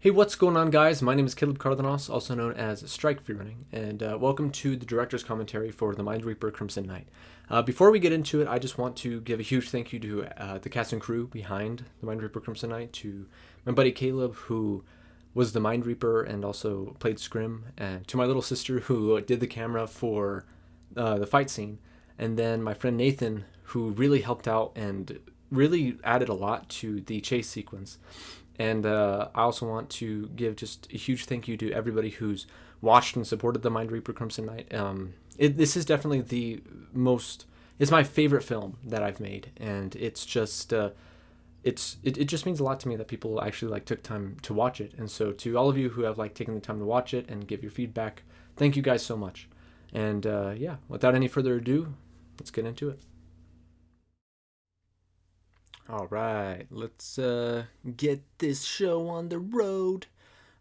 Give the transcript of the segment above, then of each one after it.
Hey, what's going on, guys? My name is Caleb Cardenas, also known as Strike Free Running, and welcome to the director's commentary for The Mind Reaper Crimson Knight. Before we get into it, I just want to give a huge thank you to the cast and crew behind The Mind Reaper Crimson Knight, to my buddy Caleb, who was the Mind Reaper and also played Scrim, and to my little sister, who did the camera for the fight scene, and then my friend Nathan, who really helped out and really added a lot to the chase sequence. And I also want to give just a huge thank you to everybody who's watched and supported the Mind Reaper Crimson Knight. This is definitely it's my favorite film that I've made, and it's just it just means a lot to me that people actually took time to watch it. And so to all of you who have taken the time to watch it and give your feedback, thank you guys so much. And yeah, without any further ado, let's get into it. All right, let's get this show on the road.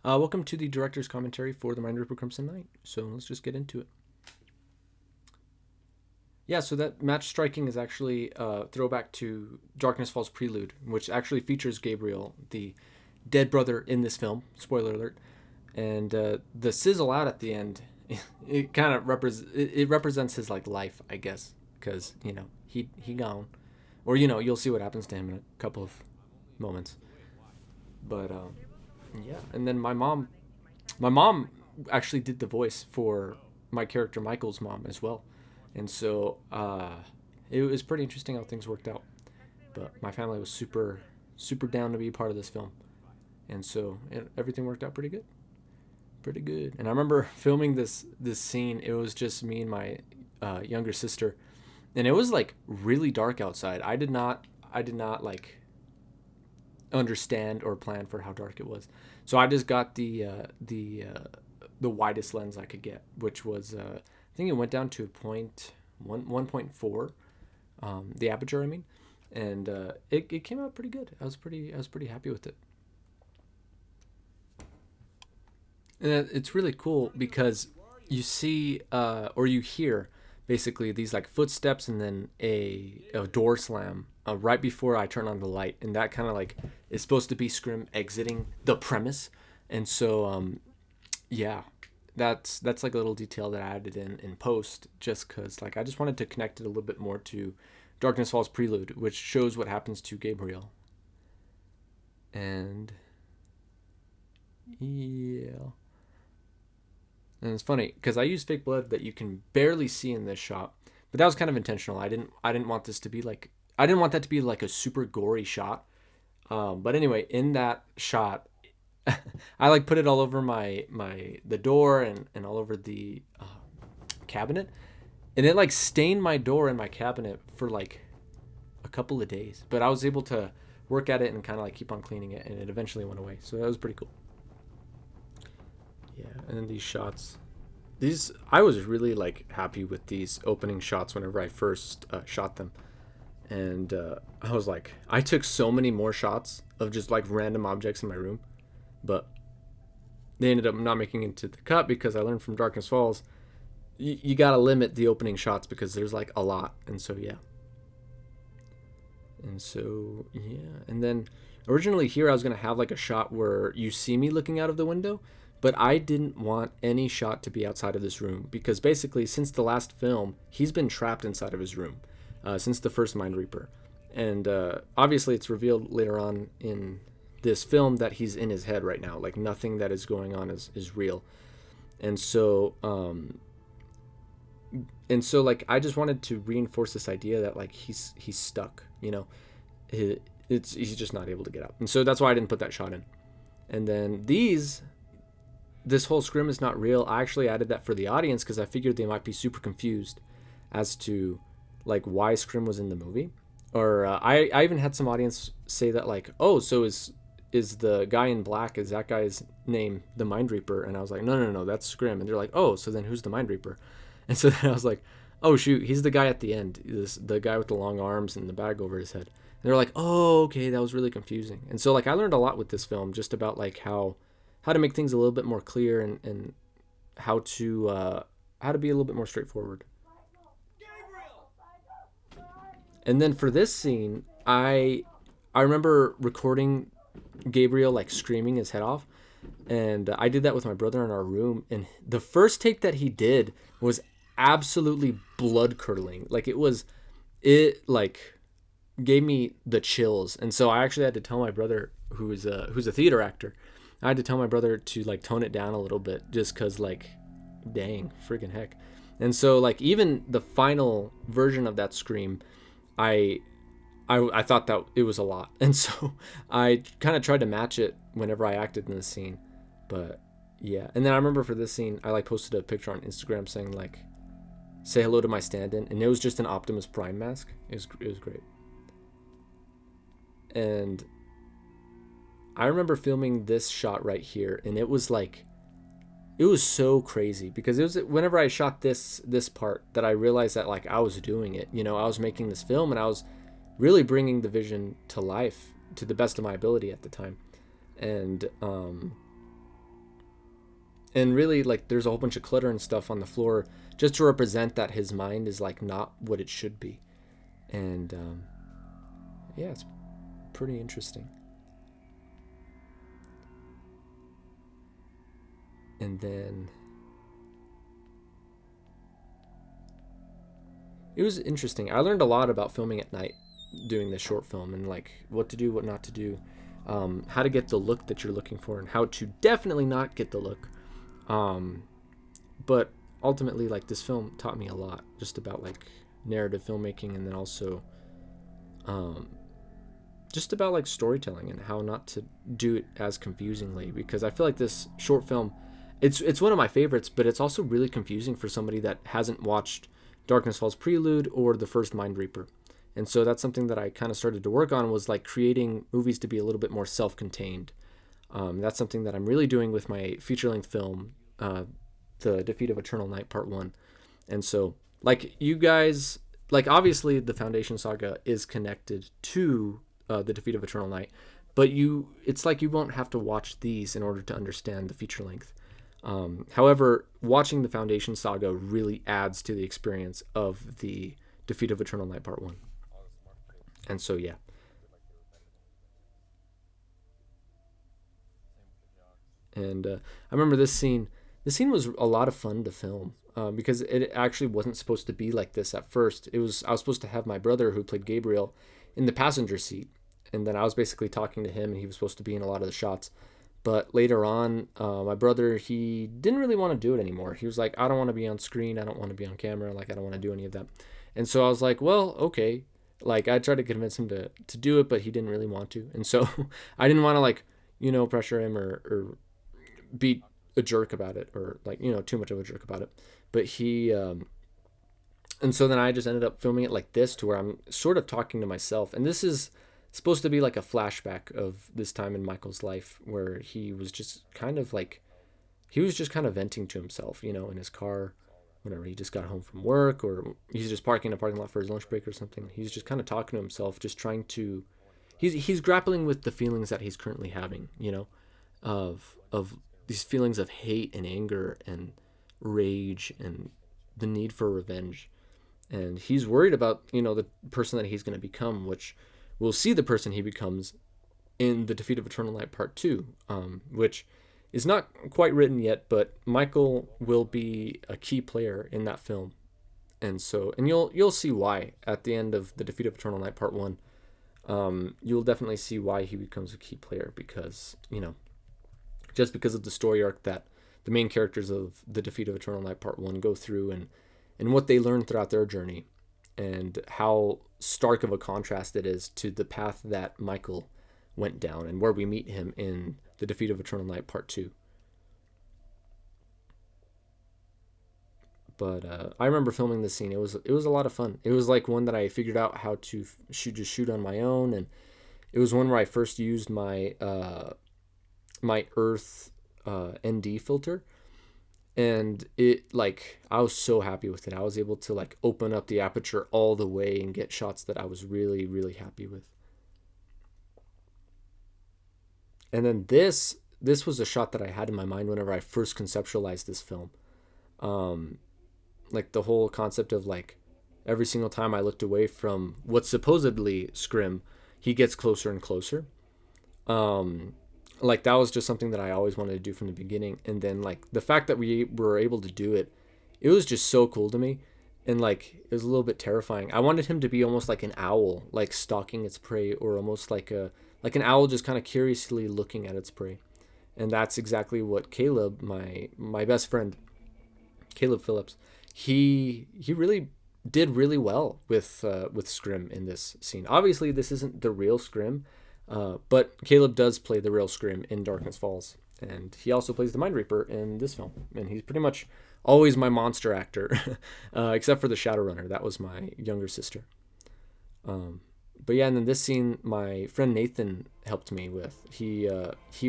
Welcome to the director's commentary for The Mind Reaper Crimson Knight. So let's just get into it. Yeah, so that match striking is actually a throwback to Darkness Falls Prelude, which actually features Gabriel, the dead brother in this film. Spoiler alert. And the sizzle out at the end, it kind of represents his life, I guess, because he gone. Or you'll see what happens to him in a couple of moments. But yeah, and then my mom actually did the voice for my character Michael's mom as well, and so it was pretty interesting how things worked out. But my family was super down to be a part of this film, and so everything worked out pretty good. And I remember filming this scene. It was just me and my younger sister, and it was really dark outside. I did not understand or plan for how dark it was, so I just got the widest lens I could get, which was I think it went down to 1.4, the aperture, I mean. And it came out pretty good. I was pretty happy with it. And it's really cool because you see or you hear basically these footsteps, and then a door slam right before I turn on the light, and that kind of is supposed to be Scrim exiting the premise. And so yeah, that's a little detail that I added in post, just because I just wanted to connect it a little bit more to Darkness Falls Prelude, which shows what happens to Gabriel. And yeah, and it's funny because I used fake blood that you can barely see in this shot, but that was kind of intentional. I didn't want this to be I didn't want that to be a super gory shot. But anyway, in that shot, I put it all over the door, and all over the cabinet, and it stained my door and my cabinet for a couple of days. But I was able to work at it and kind of keep on cleaning it, and it eventually went away. So that was pretty cool. Yeah, and then these shots. I was really happy with these opening shots whenever I first shot them. And I was I took so many more shots of just random objects in my room, but they ended up not making it into the cut because I learned from Darkness Falls, you gotta limit the opening shots because there's a lot. And so yeah. And then originally here I was gonna have a shot where you see me looking out of the window, but I didn't want any shot to be outside of this room because basically since the last film he's been trapped inside of his room, since the first Mind Reaper. And obviously it's revealed later on in this film that he's in his head right now. Nothing that is going on is real. And so I just wanted to reinforce this idea that he's stuck, he's just not able to get out. And so that's why I didn't put that shot in. And then this whole Scrim is not real, I actually added that for the audience because I figured they might be super confused as to why Scrim was in the movie. Or I even had some audience say that oh, so is the guy in black, is that guy's name the Mind Reaper? And I was like, no, that's Scrim. And they're like, oh, so then who's the Mind Reaper? And so then I was like, oh shoot, he's the guy at the end, the guy with the long arms and the bag over his head. And they're like, oh, okay, that was really confusing. And so I learned a lot with this film, just about how to make things a little bit more clear, and how to be a little bit more straightforward. And then for this scene, I remember recording Gabriel screaming his head off, And I did that with my brother in our room, and the first take that he did was absolutely blood curdling. Like it like gave me the chills. And so I actually had to tell my brother, who's a theater actor, I had to tell my brother to like tone it down a little bit, just cause like, dang, freaking heck. And so like even the final version of that scream, I I thought that it was a lot, and so I kind of tried to match it whenever I acted in the scene. But yeah, and then I remember for this scene, I like posted a picture on Instagram saying like, "Say hello to my stand-in," and it was just an Optimus Prime mask. It was great. And I remember filming this shot right here, and it was like, it was so crazy because it was whenever I shot this part that I realized that like I was doing it. You know, I was making this film and I was really bringing the vision to life to the best of my ability at the time. And really like there's a whole bunch of clutter and stuff on the floor just to represent that his mind is like not what it should be. And yeah, it's pretty interesting. And then it was interesting. I learned a lot about filming at night doing this short film, and like what to do, what not to do, how to get the look that you're looking for, and how to definitely not get the look. Um, but ultimately, like this film taught me a lot just about like narrative filmmaking, and then also um, just about like storytelling and how not to do it as confusingly, because I feel like this short film, it's one of my favorites, but it's also really confusing for somebody that hasn't watched Darkness Falls Prelude or the first Mind Reaper. And so that's something that I kind of started to work on, was like creating movies to be a little bit more self-contained. That's something that I'm really doing with my feature-length film, The Defeat of Eternal Night Part 1. And so like you guys, like obviously the Foundation Saga is connected to The Defeat of Eternal Night, but it's like you won't have to watch these in order to understand the feature length. However, watching the Foundation Saga really adds to the experience of the Defeat of Eternal Night Part 1. And so, yeah. And I remember this scene. This scene was a lot of fun to film because it actually wasn't supposed to be like this at first. I was supposed to have my brother, who played Gabriel, in the passenger seat, and then I was basically talking to him, and he was supposed to be in a lot of the shots. But later on, my brother, he didn't really want to do it anymore. He was like, I don't want to be on screen. I don't want to be on camera. Like, I don't want to do any of that. And so I was like, well, okay. Like, I tried to convince him to do it, but he didn't really want to. And so I didn't want to, like, pressure him or be a jerk about it, or, like, too much of a jerk about it. But and so then I just ended up filming it like this, to where I'm sort of talking to myself. And this is supposed to be like a flashback of this time in Michael's life where he was just kind of like, he was just kind of venting to himself, in his car whenever he just got home from work, or he's just parking in a parking lot for his lunch break or something. He's just kind of talking to himself, just trying to, he's grappling with the feelings that he's currently having, of these feelings of hate and anger and rage and the need for revenge. And he's worried about, the person that he's going to become, which we'll see the person he becomes in The Defeat of Eternal Night Part 2, which is not quite written yet, but Michael will be a key player in that film. And so, and you'll see why at the end of The Defeat of Eternal Night Part 1. You'll definitely see why he becomes a key player, because, just because of the story arc that the main characters of The Defeat of Eternal Night Part 1 go through, and what they learn throughout their journey, and how stark of a contrast it is to the path that Michael went down, and where we meet him in The Defeat of Eternal Night Part 2. But I remember filming this scene. It was a lot of fun. It was like one that I figured out how to shoot on my own, and it was one where I first used my my Earth ND filter. And it, like, I was so happy with it. I was able to like open up the aperture all the way and get shots that I was really, really happy with. And then this was a shot that I had in my mind whenever I first conceptualized this film. Like the whole concept of like every single time I looked away from what's supposedly Scrim, he gets closer and closer. like that was just something that I always wanted to do from the beginning. And then like the fact that we were able to do it, it was just so cool to me. And like it was a little bit terrifying. I wanted him to be almost like an owl, like stalking its prey, or almost like an owl just kind of curiously looking at its prey. And that's exactly what Caleb, my best friend, Caleb Phillips, he really did really well with Scrim in this scene. Obviously, this isn't the real Scrim, but Caleb does play the real Scrim in Darkness Falls, and he also plays the Mind Reaper in this film. And he's pretty much always my monster actor, except for the Shadowrunner. That was my younger sister. But yeah, and then this scene, my friend Nathan helped me with. He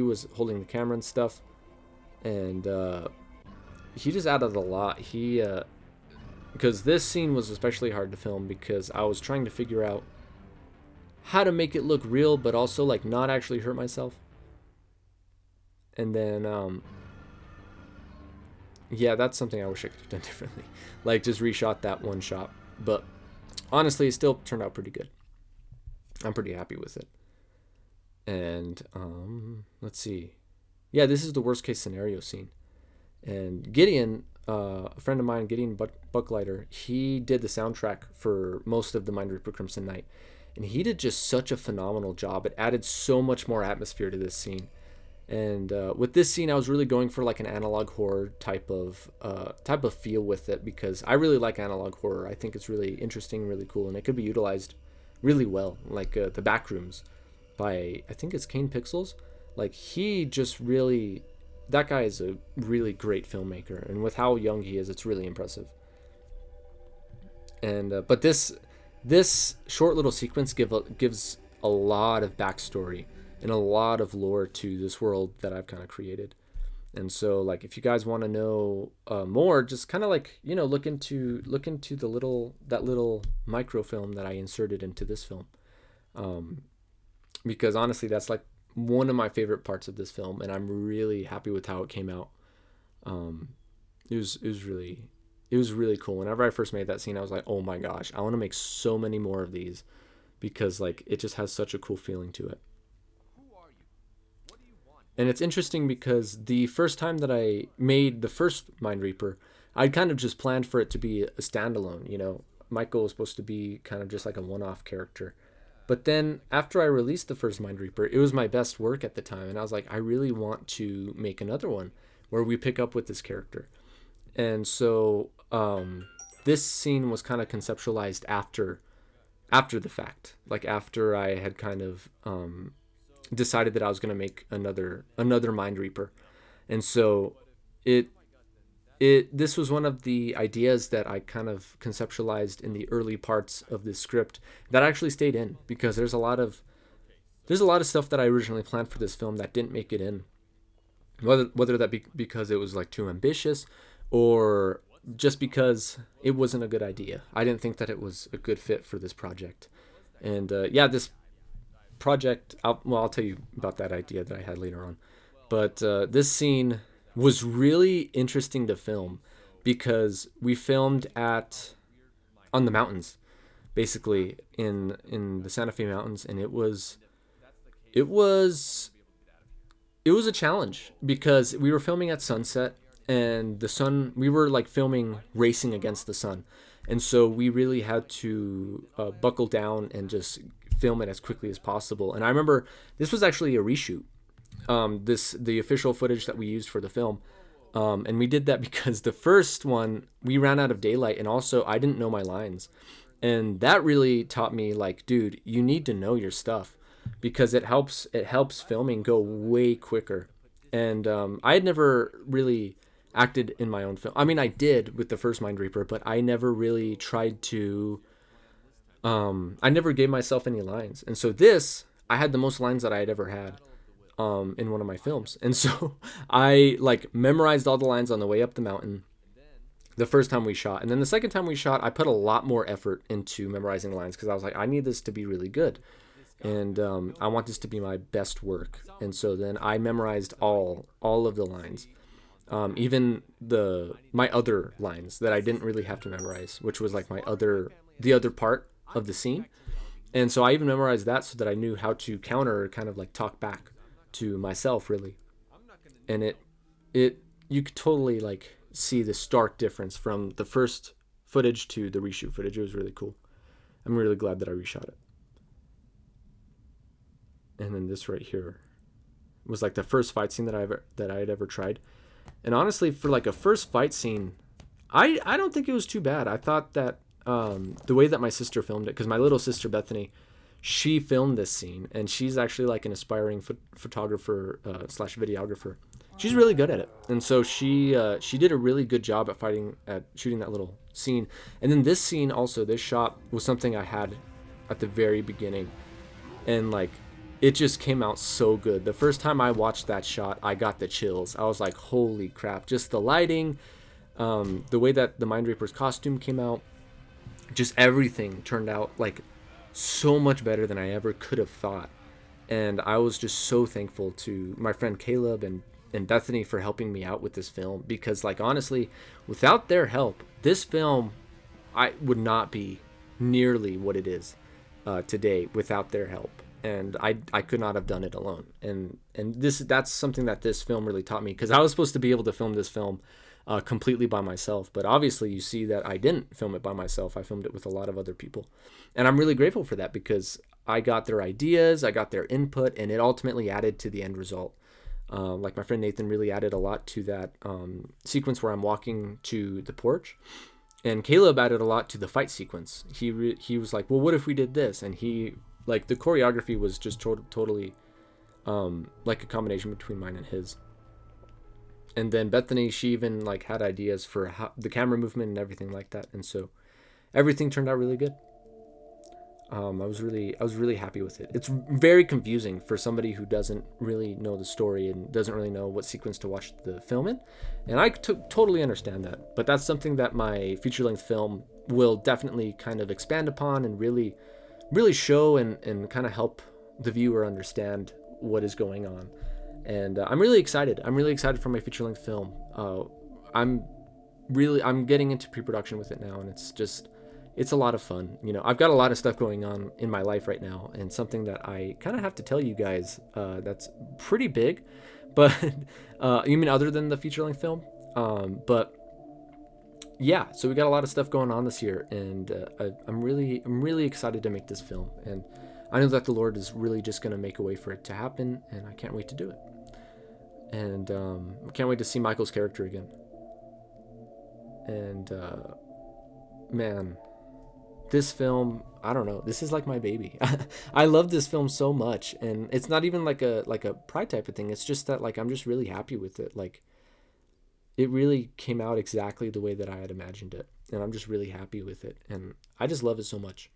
was holding the camera and stuff, and he just added a lot. Because this scene was especially hard to film because I was trying to figure out how to make it look real, but also like not actually hurt myself. And then, yeah, that's something I wish I could have done differently. Like just reshot that one shot. But honestly, it still turned out pretty good. I'm pretty happy with it. And let's see. Yeah, this is the worst case scenario scene. And Gideon, a friend of mine, Gideon Bucklighter, he did the soundtrack for most of the Mind Reaper Crimson Knight. And he did just such a phenomenal job. It added so much more atmosphere to this scene. And with this scene, I was really going for like an analog horror type of feel with it, because I really like analog horror. I think it's really interesting, really cool, and it could be utilized really well. Like the Backrooms by, I think it's Kane Pixels. Like he just really, that guy is a really great filmmaker, and with how young he is, it's really impressive. And but this short little sequence gives a lot of backstory and a lot of lore to this world that I've kind of created. And so like if you guys want to know more, just kind of like, you know, look into the little microfilm that I inserted into this film, because honestly that's like one of my favorite parts of this film, and I'm really happy with how it came out. It was really cool. Whenever I first made that scene, I was like, oh my gosh, I want to make so many more of these, because like it just has such a cool feeling to it. And it's interesting because the first time that I made the first Mind Reaper, I'd kind of just planned for it to be a standalone. You know, Michael was supposed to be kind of just like a one-off character. But then after I released the first Mind Reaper, it was my best work at the time, and I was like, I really want to make another one where we pick up with this character. And so this scene was kind of conceptualized after the fact, like after I had kind of decided that I was going to make another Mind Reaper. And so this was one of the ideas that I kind of conceptualized in the early parts of this script that actually stayed in, because there's a lot of stuff that I originally planned for this film that didn't make it in, whether that be because it was like too ambitious, or just because it wasn't a good idea. I didn't think that it was a good fit for this project. And yeah, this project, I'll tell you about that idea that I had later on. But this scene was really interesting to film because we filmed on the mountains, basically in the Santa Fe Mountains, and it was a challenge because we were filming at sunset, and the sun, we were like filming racing against the sun, and so we really had to buckle down and just film it as quickly as possible. And I remember this was actually a reshoot, the official footage that we used for the film, and we did that because the first one we ran out of daylight, and also I didn't know my lines, and that really taught me, like, dude, you need to know your stuff, because it helps filming go way quicker. And I had never really acted in my own film. I mean, I did with the first Mind Reaper, but I never really tried to I never gave myself any lines. And so this, I had the most lines that I had ever had in one of my films. And so I like memorized all the lines on the way up the mountain the first time we shot. And then the second time we shot, I put a lot more effort into memorizing the lines, because I was like, I need this to be really good. And I want this to be my best work. And so then I memorized all of the lines. Even my other lines that I didn't really have to memorize, which was like the other part of the scene. And so I even memorized that so that I knew how to counter, or kind of like talk back to myself, really. And it you could totally like see the stark difference from the first footage to the reshoot footage. It was really cool. I'm really glad that I reshot it. And then this right here was like the first fight scene that I had ever tried. And honestly, for like a first fight scene, I don't think it was too bad. I thought that the way that my sister filmed it, because my little sister Bethany, she filmed this scene, and she's actually like an aspiring photographer slash videographer. She's really good at it, and so she did a really good job at shooting that little scene. And then this scene also, this shot was something I had at the very beginning, and like it just came out so good. The first time I watched that shot, I got the chills. I was like, holy crap! Just the lighting, the way that the Mind Reaper's costume came out, just everything turned out like so much better than I ever could have thought. And I was just so thankful to my friend Caleb and Bethany for helping me out with this film, because like honestly, without their help, this film I would not be nearly what it is today without their help. And I could not have done it alone. And that's something that this film really taught me, because I was supposed to be able to film this film completely by myself, but obviously you see that I didn't film it by myself. I filmed it with a lot of other people, and I'm really grateful for that, because I got their ideas, I got their input, and it ultimately added to the end result. Like my friend Nathan really added a lot to that sequence where I'm walking to the porch, and Caleb added a lot to the fight sequence. He was like, well, what if we did this? And he, like, the choreography was just totally like a combination between mine and his. And then Bethany, she even like had ideas for how, the camera movement and everything like that. And so everything turned out really good. I was really happy with it. It's very confusing for somebody who doesn't really know the story and doesn't really know what sequence to watch the film in. And I totally understand that. But that's something that my feature-length film will definitely kind of expand upon and really show and kind of help the viewer understand what is going on. And I'm really excited. I'm really excited for my feature-length film. I'm getting into pre-production with it now, and it's a lot of fun. You know, I've got a lot of stuff going on in my life right now, and something that I kind of have to tell you guys that's pretty big. But you mean other than the feature-length film? But yeah, so we got a lot of stuff going on this year, and I'm really excited to make this film, and I know that the Lord is really just going to make a way for it to happen, and I can't wait to do it. And I can't wait to see Michael's character again. And man, this film, I don't know, this is like my baby. I love this film so much, and it's not even like a pride type of thing. It's just that like I'm just really happy with it. Like it really came out exactly the way that I had imagined it, and I'm just really happy with it, and I just love it so much.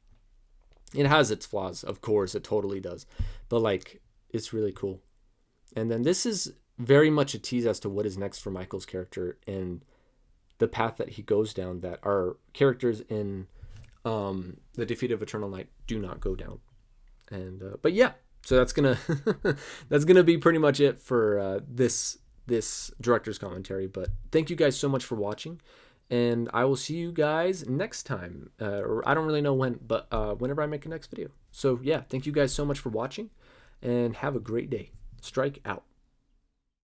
It has its flaws, of course, it totally does, but like it's really cool. And then this is very much a tease as to what is next for Michael's character and the path that he goes down that our characters in The Defeat of Eternal Night do not go down. And but yeah, so that's gonna that's gonna be pretty much it for this director's commentary. But thank you guys so much for watching, and I will see you guys next time. Or I don't really know when, but whenever I make a next video. So yeah, thank you guys so much for watching, and have a great day. Strike out.